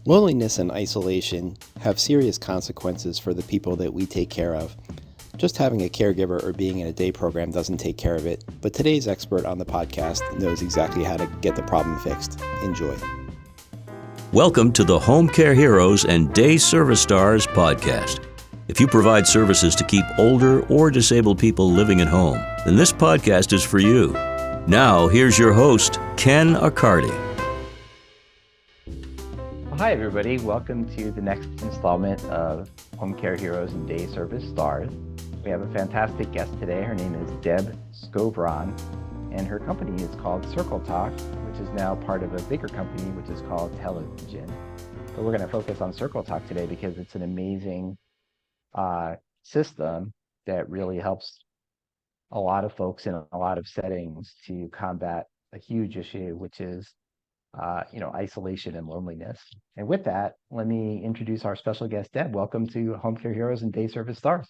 Loneliness and isolation have serious consequences for the people that we take care of. Just having a caregiver or being in a day program doesn't take care of it, but today's expert on the podcast knows exactly how to get the problem fixed. Enjoy. Welcome to the Home Care Heroes and Day Service Stars podcast. If you provide services to keep older or disabled people living at home, then this podcast is for you. Now, here's your host, Ken Accardi. Hi, everybody. Welcome to the next installment of Home Care Heroes and Day Service Stars. We have a fantastic guest today. Her name is Deb Skovron, and her company is called Circle Talk, which is now part of a bigger company, which is called Television. But we're going to focus on Circle Talk today because it's an amazing system that really helps a lot of folks in a lot of settings to combat a huge issue, which is isolation and loneliness. And with that, let me introduce our special guest, Deb. Welcome to Home Care Heroes and Day Service Stars.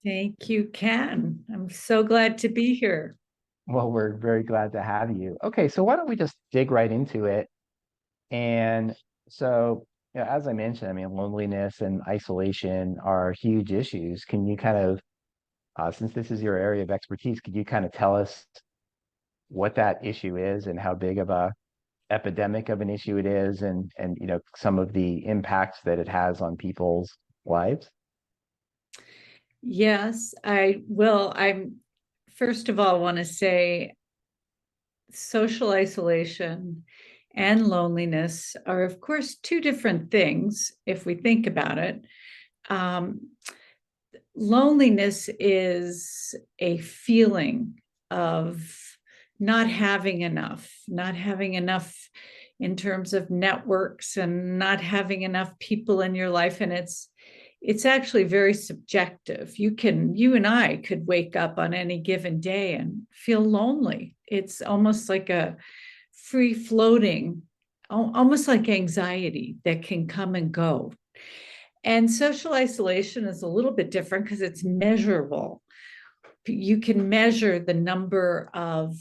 Thank you, Ken. I'm so glad to be here. Well, we're very glad to have you. Okay, so why don't we just dig right into it? And so, as I mentioned, loneliness and isolation are huge issues. Can you kind of, since this is your area of expertise, could you kind of tell us what that issue is and how big of a epidemic of an issue it is, and some of the impacts that it has on people's lives? Yes, I will. I'm first of all want to say social isolation and loneliness are, of course, two different things if we think about it. Loneliness is a feeling of not having enough in terms of networks and not having enough people in your life. And it's actually very subjective. You and I could wake up on any given day and feel lonely. It's almost like a free floating, almost like anxiety that can come and go. And social isolation is a little bit different because it's measurable. You can measure the number of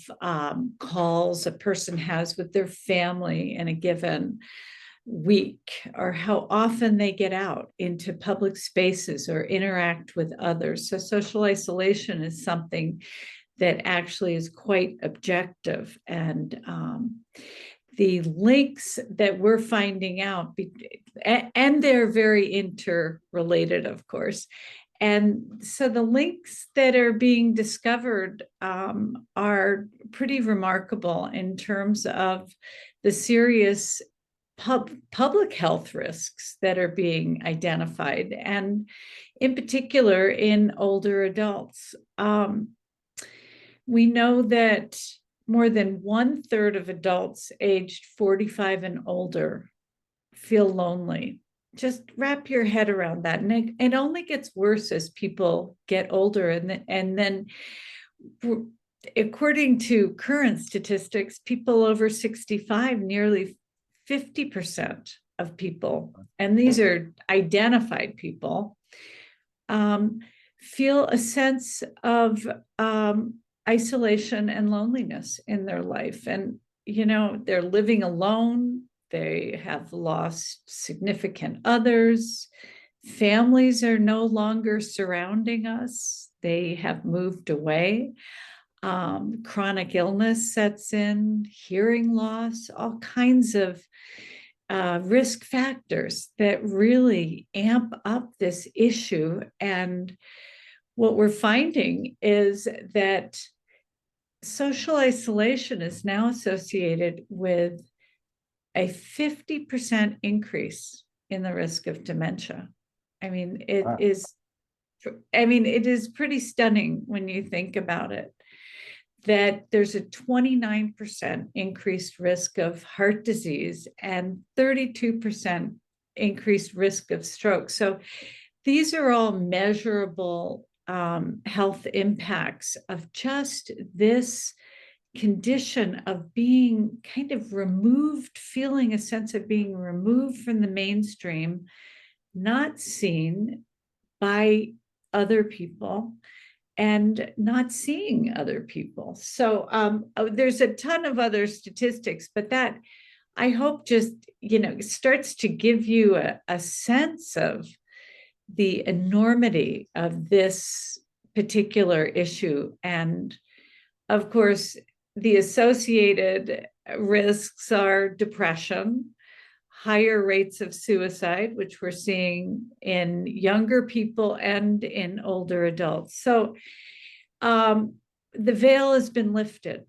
calls a person has with their family in a given week, or how often they get out into public spaces or interact with others. So social isolation is something that actually is quite objective. And the links that we're finding out, and they're very interrelated, of course. And so the links that are being discovered are pretty remarkable in terms of the serious public health risks that are being identified, and in particular in older adults. We know that more than 1/3 of adults aged 45 and older feel lonely. Just wrap your head around that. And it only gets worse as people get older. And then according to current statistics, people over 65, nearly 50% of people, and these are identified people, feel a sense of isolation and loneliness in their life. And, they're living alone. They have lost significant others. Families are no longer surrounding us. They have moved away. Chronic illness sets in, hearing loss, all kinds of risk factors that really amp up this issue. And what we're finding is that social isolation is now associated with a 50% increase in the risk of dementia. It is pretty stunning when you think about it, that there's a 29% increased risk of heart disease and 32% increased risk of stroke. So these are all measurable health impacts of just this condition of being kind of removed, feeling a sense of being removed from the mainstream, not seen by other people, and not seeing other people. So there's a ton of other statistics, but that I hope just, starts to give you a sense of the enormity of this particular issue. And of course, the associated risks are depression, higher rates of suicide, which we're seeing in younger people and in older adults. So the veil has been lifted.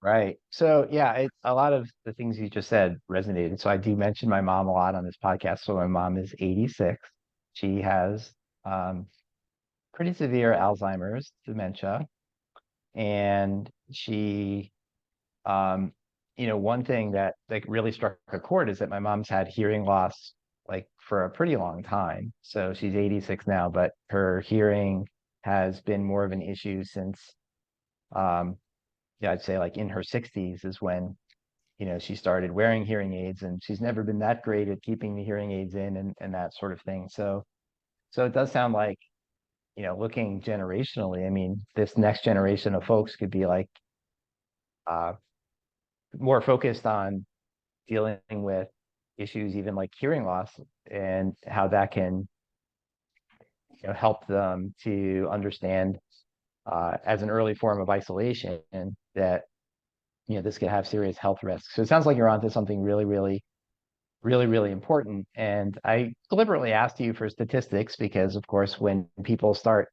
Right. So yeah, a lot of the things you just said resonated. So I do mention my mom a lot on this podcast. So my mom is 86. She has um, pretty severe Alzheimer's dementia, and she, um, one thing that like really struck a chord is that my mom's had hearing loss like for a pretty long time. So she's 86 now, but her hearing has been more of an issue since um, yeah, I'd say like in her 60s is when, she started wearing hearing aids, and she's never been that great at keeping the hearing aids in and that sort of thing. So it does sound like, looking generationally, I mean, this next generation of folks could be like uh, more focused on dealing with issues, even like hearing loss, and how that can, help them to understand as an early form of isolation that this could have serious health risks. So it sounds like you're onto something really, really, really, really important. And I deliberately asked you for statistics because, of course, when people start,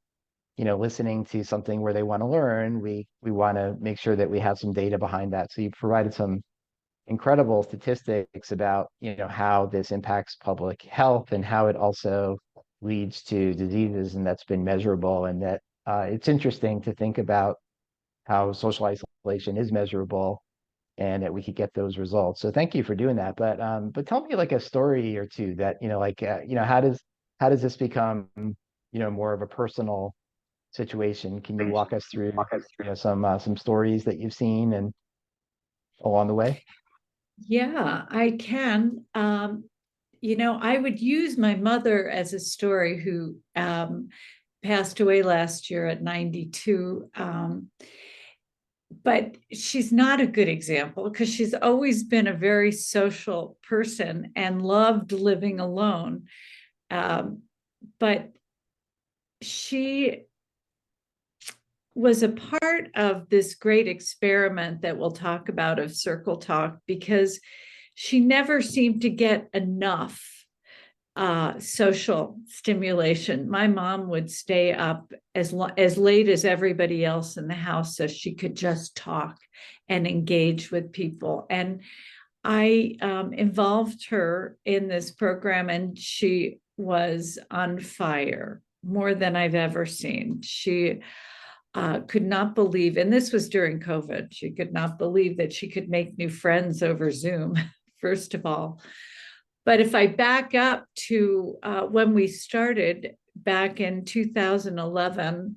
listening to something where they want to learn, we want to make sure that we have some data behind that. So you provided some incredible statistics about, how this impacts public health and how it also leads to diseases, and that's been measurable. And that it's interesting to think about how social isolation is measurable and that we could get those results. So thank you for doing that. But tell me like a story or two that, how does this become, more of a personal situation? Can you walk us through, some stories that you've seen and along the way? Yeah, I can. I would use my mother as a story, who passed away last year at 92. But she's not a good example because she's always been a very social person and loved living alone. But she was a part of this great experiment that we'll talk about of Circle Talk, because she never seemed to get enough social stimulation. My mom would stay up as late as everybody else in the house so she could just talk and engage with people. And I involved her in this program, and she was on fire, more than I've ever seen. She could not believe, and this was during COVID, she could not believe that she could make new friends over Zoom, first of all. But if I back up to when we started back in 2011,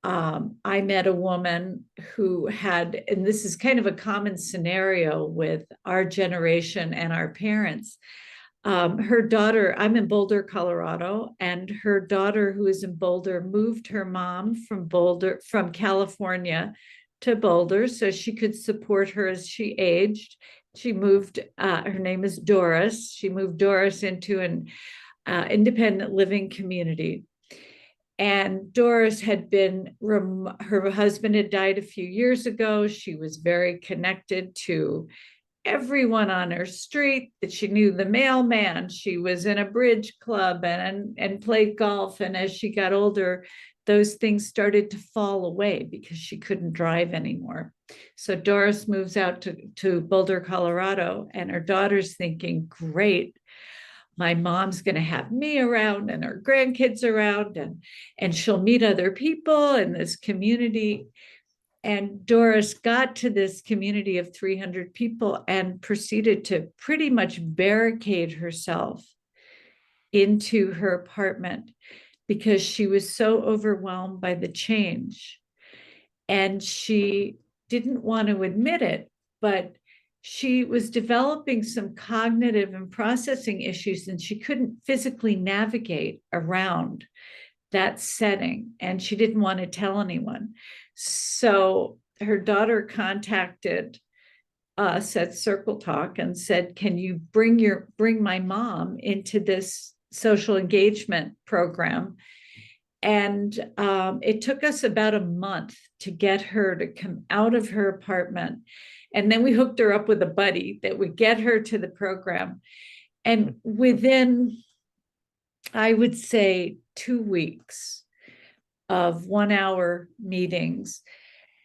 I met a woman who had, and this is kind of a common scenario with our generation and our parents. Her daughter, I'm in Boulder, Colorado, and her daughter, who is in Boulder, moved her mom from California to Boulder so she could support her as she aged. She moved, her name is Doris. She moved Doris into an independent living community. And Doris had been, her husband had died a few years ago. She was very connected to everyone on her street, that she knew the mailman. She was in a bridge club and played golf. And as she got older, those things started to fall away because she couldn't drive anymore. So Doris moves out to Boulder, Colorado, and her daughter's thinking, great, my mom's going to have me around and her grandkids around, and she'll meet other people in this community. And Doris got to this community of 300 people and proceeded to pretty much barricade herself into her apartment because she was so overwhelmed by the change. And she didn't want to admit it, but she was developing some cognitive and processing issues, and she couldn't physically navigate around that setting, and she didn't want to tell anyone. So her daughter contacted us at Circle Talk and said, can you bring my mom into this social engagement program? And it took us about a month to get her to come out of her apartment. And then we hooked her up with a buddy that would get her to the program. And within, I would say, 2 weeks of 1-hour meetings,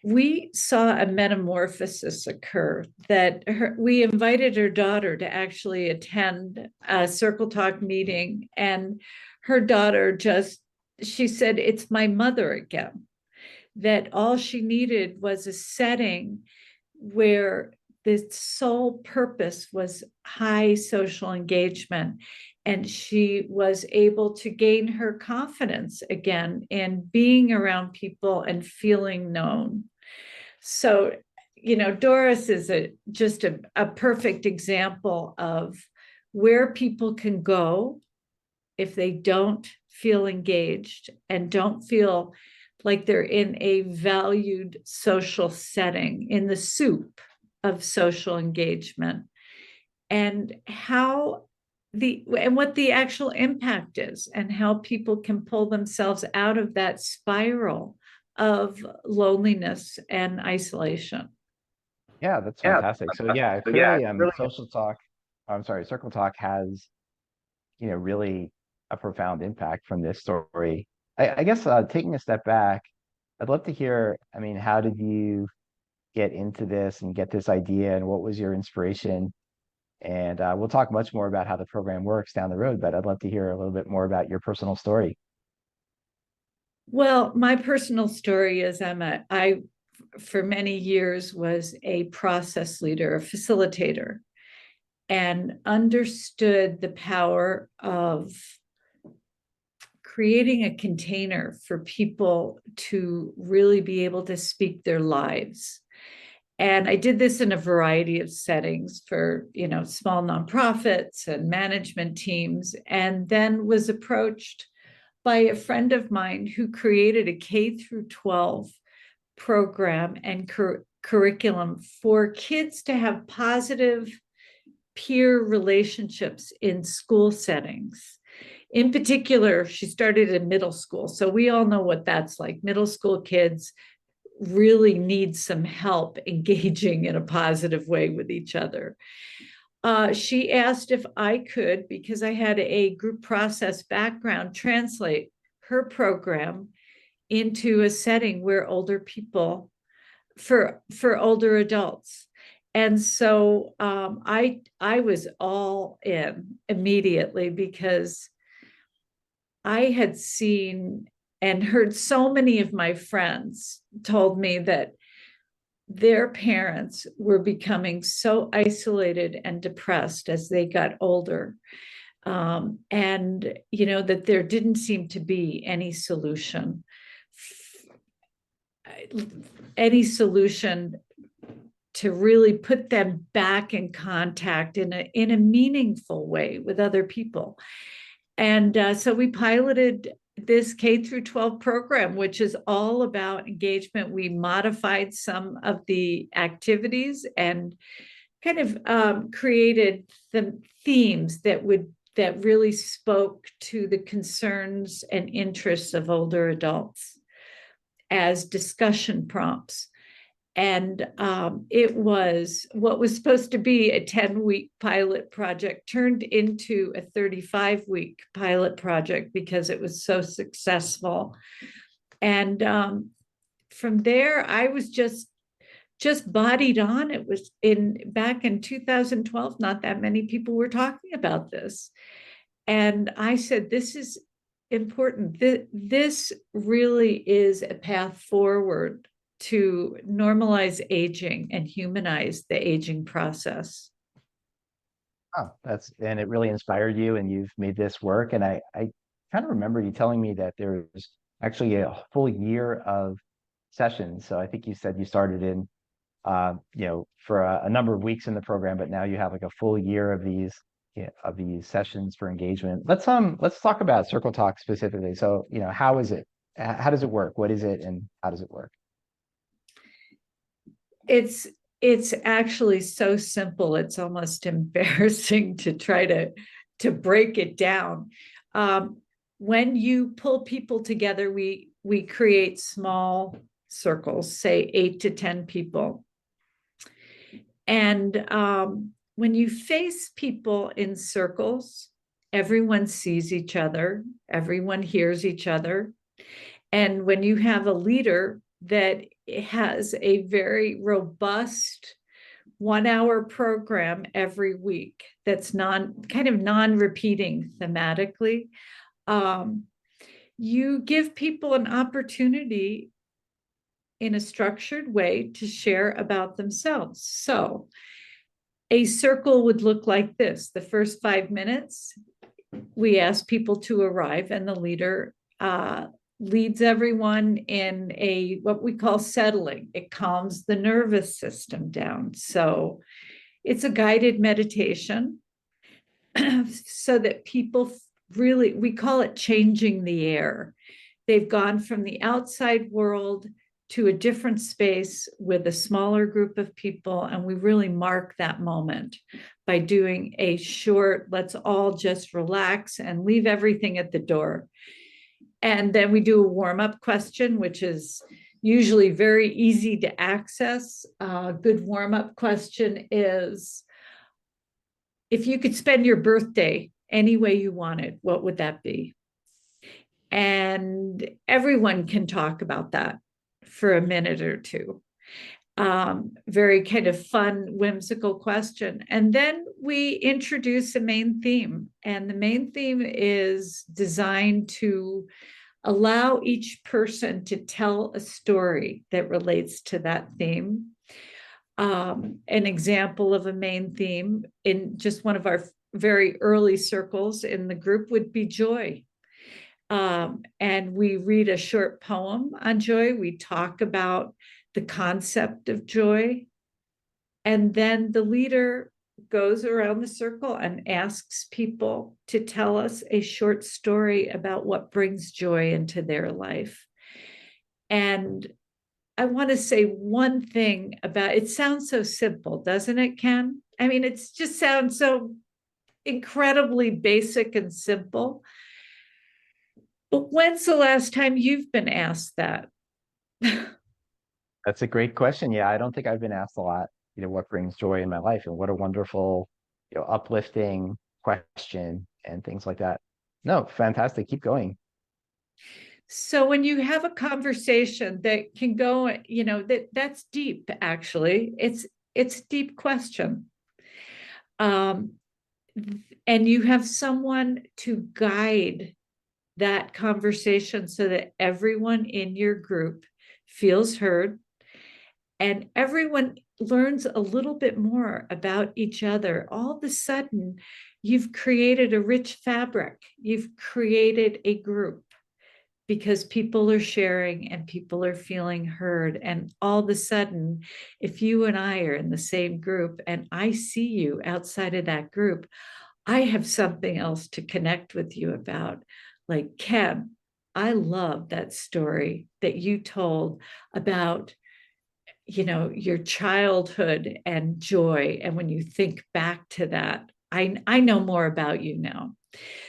we saw a metamorphosis occur that we invited her daughter to actually attend a Circle Talk meeting. And her daughter she said, it's my mother again, that all she needed was a setting where the sole purpose was high social engagement. And she was able to gain her confidence again in being around people and feeling known. So, Doris is just a perfect example of where people can go if they don't feel engaged and don't feel like they're in a valued social setting, in the soup of social engagement, and what the actual impact is, and how people can pull themselves out of that spiral of loneliness and isolation. Yeah, that's fantastic. So yeah, clearly, Circle Talk has, really a profound impact from this story. I guess taking a step back, I'd love to hear, how did you get into this and get this idea, and what was your inspiration? And we'll talk much more about how the program works down the road, but I'd love to hear a little bit more about your personal story. Well, my personal story is I for many years was a process leader, a facilitator, and understood the power of creating a container for people to really be able to speak their lives. And I did this in a variety of settings for, small nonprofits and management teams, and then was approached by a friend of mine who created a K-12 program and curriculum for kids to have positive peer relationships in school settings. In particular, she started in middle school. So we all know what that's like. Middle school kids really need some help engaging in a positive way with each other. She asked if I could, because I had a group process background, translate her program into a setting where for older adults. And so I was all in immediately, because I had seen and heard so many of my friends told me that their parents were becoming so isolated and depressed as they got older. And, that there didn't seem to be any solution to really put them back in contact in a meaningful way with other people. And so we piloted this K-12 program, which is all about engagement. We modified some of the activities and kind of created the themes that really spoke to the concerns and interests of older adults as discussion prompts. And it was what was supposed to be a 10-week pilot project turned into a 35-week pilot project because it was so successful. And from there, I was just bodied on. It was back in 2012. Not that many people were talking about this. And I said, this is important. This really is a path forward to normalize aging and humanize the aging process. Oh, and it really inspired you, and you've made this work. And I kind of remember you telling me that there was actually a full year of sessions. So I think you said you started in, for a number of weeks in the program, but now you have like a full year of these sessions for engagement. Let's talk about Circle Talk specifically. So, how is it? How does it work? What is it, and how does it work? It's it's actually so simple. It's almost embarrassing to try to break it down. When you pull people together, we create small circles, say 8 to 10 people. And when you face people in circles, everyone sees each other, everyone hears each other. And when you have a leader that has a very robust 1 hour program every week that's non-repeating thematically, you give people an opportunity in a structured way to share about themselves. So a circle would look like this. The first 5 minutes, we ask people to arrive, and the leader leads everyone in what we call settling. It calms the nervous system down. So it's a guided meditation so that people really, we call it changing the air. They've gone from the outside world to a different space with a smaller group of people. And we really mark that moment by doing a short, let's all just relax and leave everything at the door. And then we do a warm-up question, which is usually very easy to access. A good warm-up question is, if you could spend your birthday any way you wanted, what would that be? And everyone can talk about that for a minute or two. Very kind of fun, whimsical question. And then we introduce a main theme. And the main theme is designed to allow each person to tell a story that relates to that theme. An example of a main theme in just one of our very early circles in the group would be joy. And we read a short poem on joy. We talk about the concept of joy. And then the leader goes around the circle and asks people to tell us a short story about what brings joy into their life. And I want to say one thing about it. Sounds so simple, doesn't it, Ken? I mean, it just sounds so incredibly basic and simple. But when's the last time you've been asked that? That's a great question. Yeah, I don't think I've been asked a lot, what brings joy in my life, and what a wonderful, uplifting question and things like that. No, fantastic. Keep going. So when you have a conversation that can go, that's deep, actually. It's a deep question. And you have someone to guide that conversation so that everyone in your group feels heard and everyone learns a little bit more about each other. All of a sudden, you've created a rich fabric. You've created a group because people are sharing and people are feeling heard. And all of a sudden, if you and I are in the same group and I see you outside of that group, I have something else to connect with you about. Like, Ken, I love that story that you told about, your childhood and joy. And when you think back to that, I know more about you now.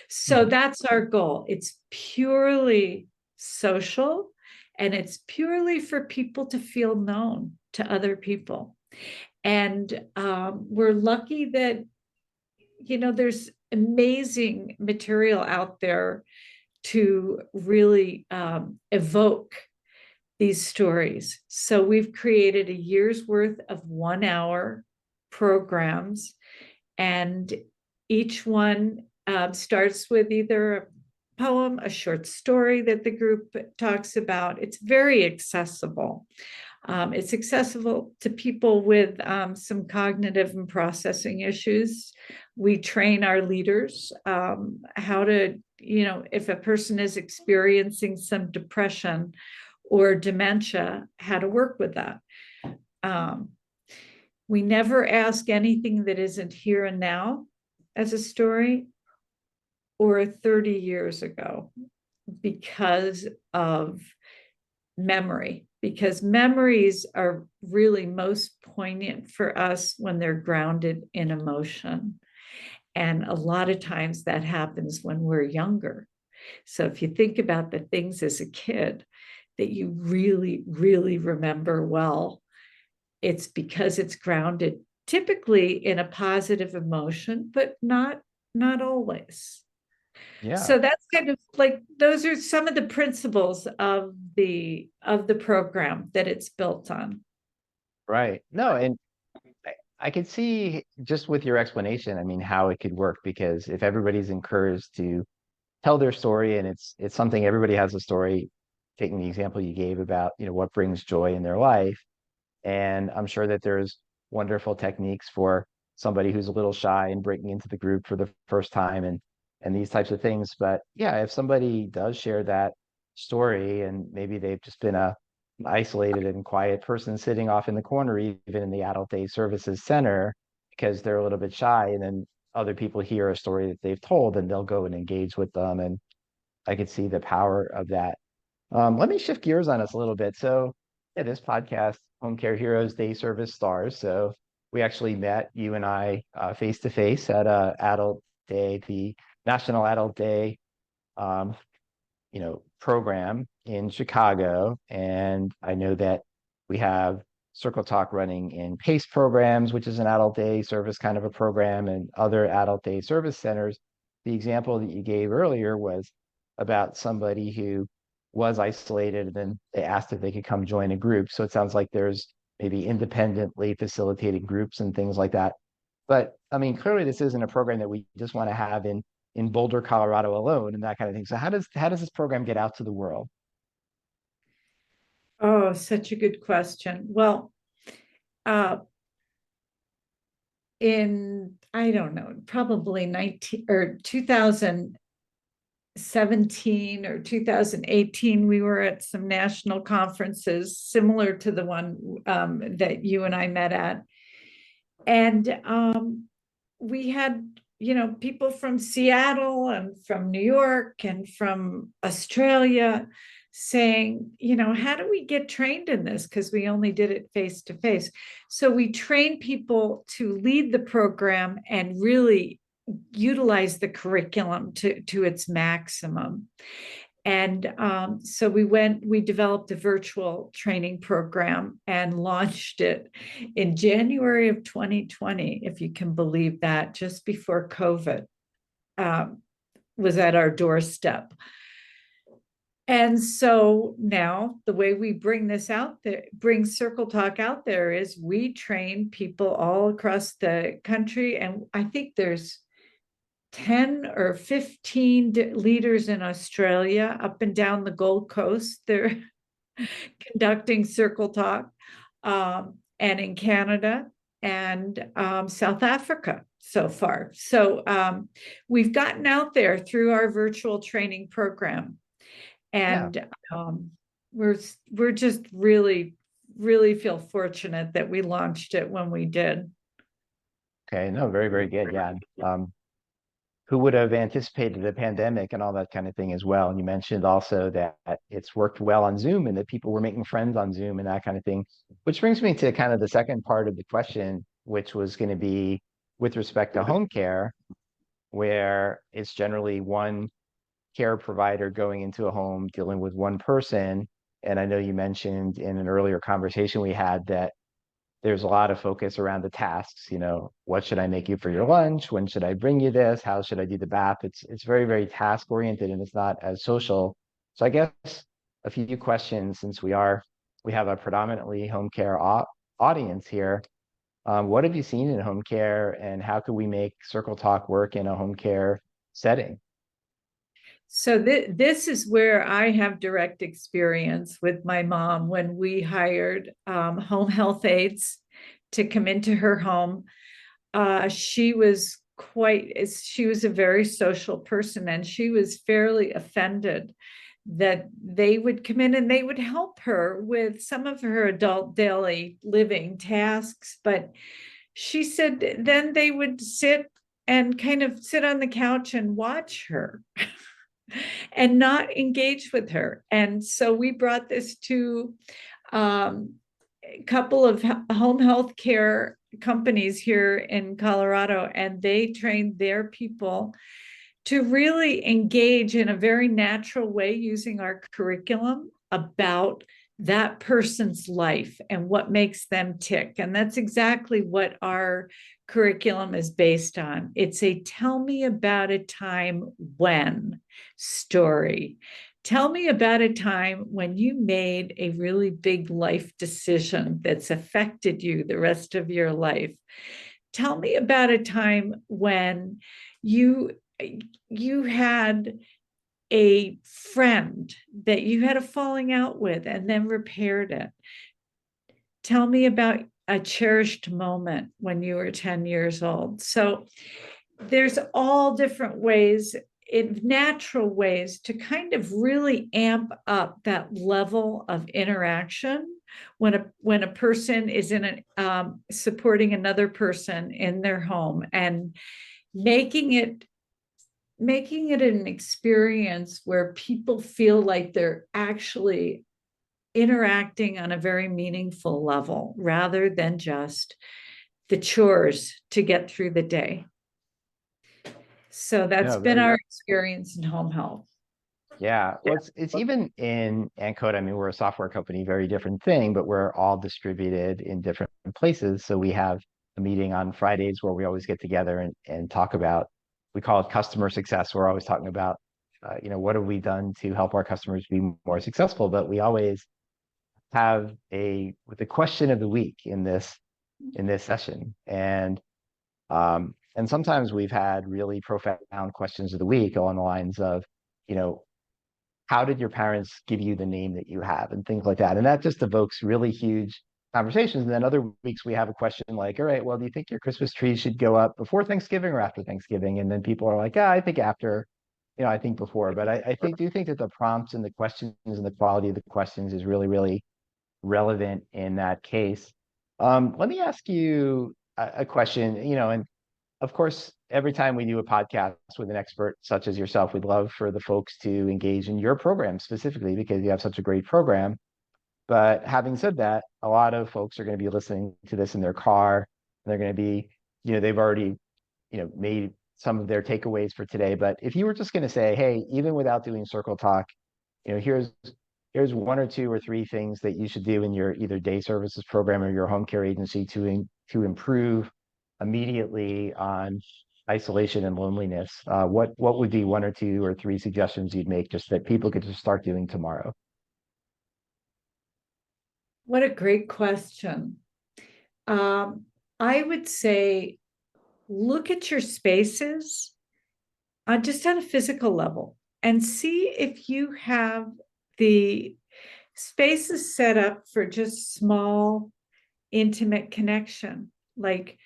So that's our goal. It's purely social, and it's purely for people to feel known to other people. And we're lucky that, there's amazing material out there to really evoke these stories. So we've created a year's worth of 1 hour programs, and each one starts with either a poem, a short story that the group talks about. It's very accessible. It's accessible to people with some cognitive and processing issues. We train our leaders how to, if a person is experiencing some depression or dementia, how to work with that. We never ask anything that isn't here and now as a story or 30 years ago because of memory. because memories are really most poignant for us when they're grounded in emotion. And a lot of times that happens when we're younger. So if you think about the things as a kid that you really, really remember well, it's because it's grounded typically in a positive emotion, but not always. Yeah. So that's kind of like, those are some of the principles of the program that it's built on. Right. No, and I could see just with your explanation, I mean, how it could work, because if everybody's encouraged to tell their story, and it's something, everybody has a story, taking the example you gave about, what brings joy in their life. And I'm sure that there's wonderful techniques for somebody who's a little shy and breaking into the group for the first time, and these types of things. But yeah, if somebody does share that story, and maybe they've just been a isolated and quiet person sitting off in the corner, even in the adult day services center, because they're a little bit shy, and then other people hear a story that they've told, and they'll go and engage with them. And I could see the power of that. Let me shift gears on us a little bit. So, yeah, this podcast, Home Care Heroes Day Service Stars. So we actually met, you and I, face to face at Adult Day, the National Adult Day, um, program in Chicago. And I know that we have Circle Talk running in PACE programs, which is an adult day service kind of a program, and other adult day service centers. The example that you gave earlier was about somebody who was isolated, and then they asked if they could come join a group. So it sounds like there's maybe independently facilitating groups and things like that. But I mean, clearly this isn't a program that we just want to have in Boulder, Colorado alone, and that kind of thing. So how does this program get out to the world? Oh, such a good question. Well, uh, in, I don't know, probably 19 or 2017 or 2018, we were at some national conferences similar to the one that you and I met at. And we had, people from Seattle and from New York and from Australia saying, how do we get trained in this? Because we only did it face to face. So we train people to lead the program and really utilize the curriculum to its maximum. And so we developed a virtual training program and launched it in January of 2020, if you can believe that, just before COVID was at our doorstep. And so now the way we bring this out there, bring Circle Talk out there, is we train people all across the country. And I think there's 10 or 15 leaders in Australia, up and down the Gold Coast. They're conducting Circle Talk, and in Canada and South Africa so far. So we've gotten out there through our virtual training program. And we're just really, really feel fortunate that we launched it when we did. Okay, no, very, very good. Yeah. Who would have anticipated a pandemic and all that kind of thing as well? And you mentioned also that it's worked well on Zoom, and that people were making friends on Zoom and that kind of thing, which brings me to kind of the second part of the question, which was going to be with respect to home care, where it's generally one care provider going into a home, dealing with one person. And I know you mentioned in an earlier conversation we had that there's a lot of focus around the tasks. What should I make you for your lunch? When should I bring you this? How should I do the bath? It's very, very task oriented, and it's not as social. So I guess a few questions, since we have a predominantly home care audience here. What have you seen in home care, and how could we make Circle Talk work in a home care setting? So this is where I have direct experience with my mom when we hired home health aides to come into her home. She was a very social person, and she was fairly offended that they would come in and they would help her with some of her adult daily living tasks. But she said then they would sit on the couch and watch her and not engage with her. And so we brought this to a couple of home health care companies here in Colorado, and they trained their people to really engage in a very natural way using our curriculum about that person's life and what makes them tick. And that's exactly what our curriculum is based on. It's a tell me about a time when story. Tell me about a time when you made a really big life decision that's affected you the rest of your life. Tell me about a time when you had a friend that you had a falling out with and then repaired it. Tell me about a cherished moment when you were 10 years old. So there's all different ways, in natural ways, to kind of really amp up that level of interaction when a person is in supporting another person in their home, and making it an experience where people feel like they're actually interacting on a very meaningful level, rather than just the chores to get through the day. So that's been our experience in home health. Yeah, well, it's even in Ankota. I mean, we're a software company, very different thing, but we're all distributed in different places. So we have a meeting on Fridays where we always get together and talk about, we call it customer success. We're always talking about, what have we done to help our customers be more successful? But we always have the question of the week in this session. And sometimes we've had really profound questions of the week along the lines of, how did your parents give you the name that you have, and things like that. And that just evokes really huge conversations. And then other weeks we have a question like, all right, well, do you think your Christmas tree should go up before Thanksgiving or after Thanksgiving? And then people are like, I think after, I think before. But I do think that the prompts and the questions and the quality of the questions is really, really relevant in that case. Let me ask you a question, and of course, every time we do a podcast with an expert such as yourself, we'd love for the folks to engage in your program specifically because you have such a great program. But having said that, a lot of folks are going to be listening to this in their car. They're going to be, they've already, made some of their takeaways for today. But if you were just going to say, hey, even without doing circle talk, here's one or two or three things that you should do in your either day services program or your home care agency to improve immediately on isolation and loneliness, what would be one or two or three suggestions you'd make just that people could just start doing tomorrow? What a great question. I would say look at your spaces just on a physical level and see if you have the spaces set up for just small, intimate connection. Like,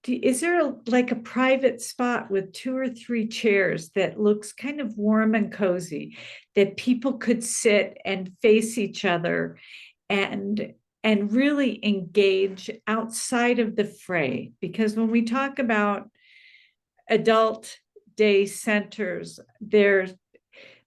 is there a private spot with 2 or 3 chairs that looks kind of warm and cozy that people could sit and face each other and really engage outside of the fray? Because when we talk about adult day centers, they're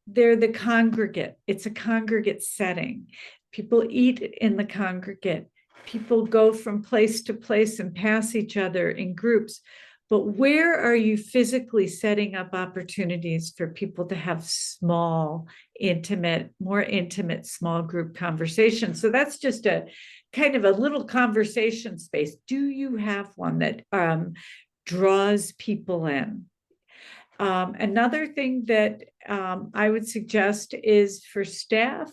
the congregate. It's a congregate setting. People eat in the congregate. People go from place to place and pass each other in groups. But where are you physically setting up opportunities for people to have small, more intimate small group conversations? So that's just a kind of a little conversation space. Do you have one that draws people in? Another thing that I would suggest is for staff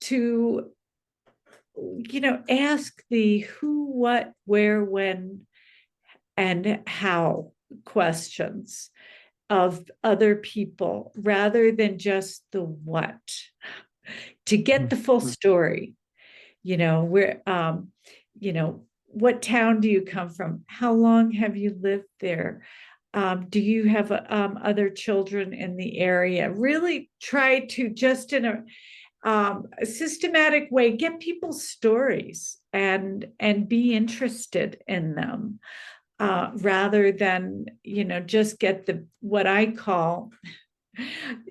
to, ask the who, what, where, when, and how questions of other people rather than just the what, to get the full story. Where, what town do you come from? How long have you lived there? Do you have other children in the area? Really try to just in a systematic way get people's stories and be interested in them, rather than just get what I call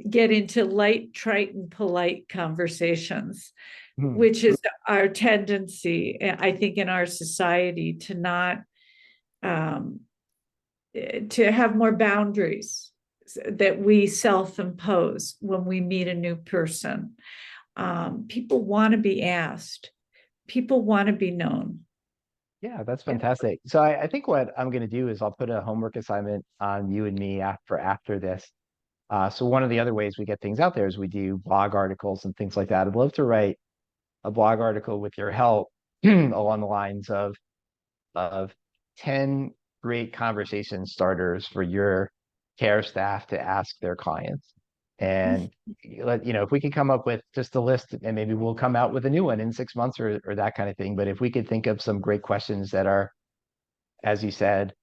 get into light, trite, and polite conversations, which is our tendency, I think, in our society to not to have more boundaries that we self-impose when we meet a new person. People want to be asked. People want to be known. Yeah, that's fantastic. So I think what I'm going to do is I'll put a homework assignment on you and me after this. So one of the other ways we get things out there is we do blog articles and things like that. I'd love to write a blog article with your help along the lines of 10 great conversation starters for your care staff to ask their clients. And if we could come up with just a list, and maybe we'll come out with a new one in 6 months or that kind of thing. But if we could think of some great questions that are, as you said,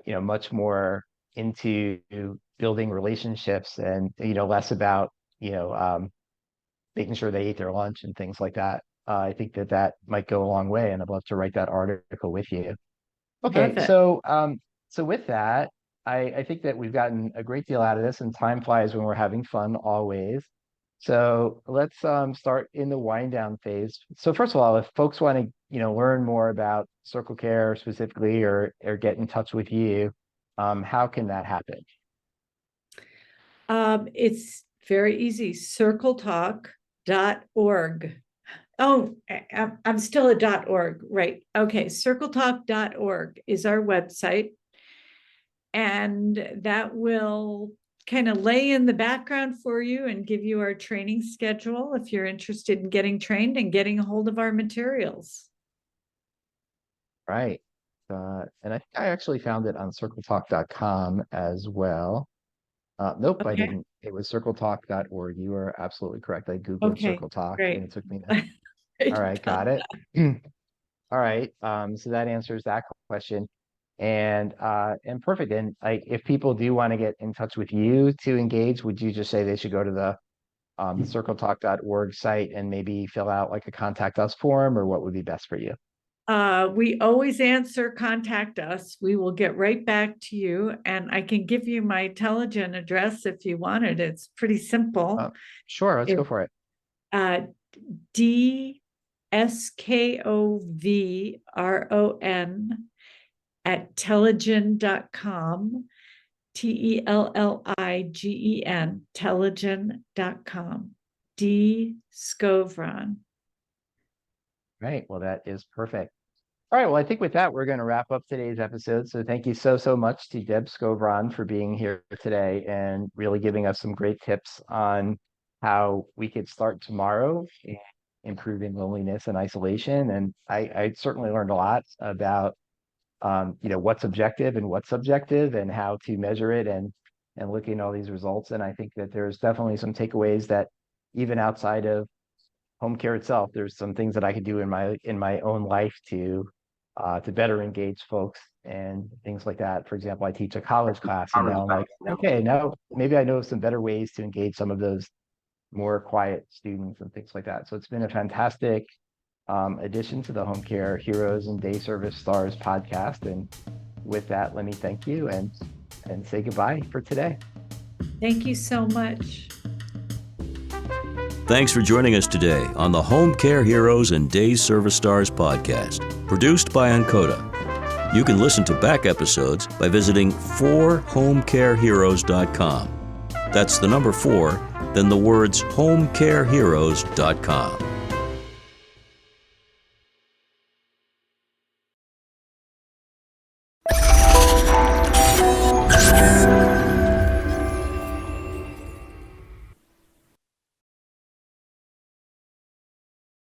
much more into building relationships and, less about, making sure they ate their lunch and things like that. I think that might go a long way, and I'd love to write that article with you. Okay, so with that, I think that we've gotten a great deal out of this, and time flies when we're having fun always. So let's start in the wind down phase. So first of all, if folks want to learn more about Circle Care specifically, or get in touch with you, how can that happen? It's very easy. circletalk.org. Oh, I'm still at .org, right? Okay, circletalk.org is our website, and that will kind of lay in the background for you and give you our training schedule if you're interested in getting trained and getting a hold of our materials. Right. And I think I actually found it on circletalk.com as well. Nope, okay. I didn't. It was circletalk.org. You are absolutely correct. I Googled CircleTalk and it took me there. All right, got it. All right. So that answers that question. And perfect. And if people do want to get in touch with you to engage, would you just say they should go to the circletalk.org site and maybe fill out like a contact us form, or what would be best for you? We always answer contact us. We will get right back to you, and I can give you my Telegen address if you want it. It's pretty simple. Sure, let's go for it. DSKOVRON at telegen.com, TELLIGEN, telegen.com. D Skovron. Right. Well, that is perfect. All right. Well, I think with that, we're going to wrap up today's episode. So thank you so much to Deb Skovron for being here today and really giving us some great tips on how we could start tomorrow in improving loneliness and isolation. And I certainly learned a lot about, what's objective and what's subjective and how to measure it and looking at all these results. And I think that there's definitely some takeaways that even outside of home care itself, there's some things that I could do in my own life to better engage folks and things like that. For example, I teach a college class, and now I'm like, okay, now maybe I know some better ways to engage some of those more quiet students and things like that. So it's been a fantastic addition to the Home Care Heroes and Day Service Stars podcast. And with that, let me thank you and say goodbye for today. Thank you so much. Thanks for joining us today on the Home Care Heroes and Day Service Stars podcast, produced by Ankota. You can listen to back episodes by visiting 4homecareheroes.com. That's the number 4, then the words homecareheroes.com.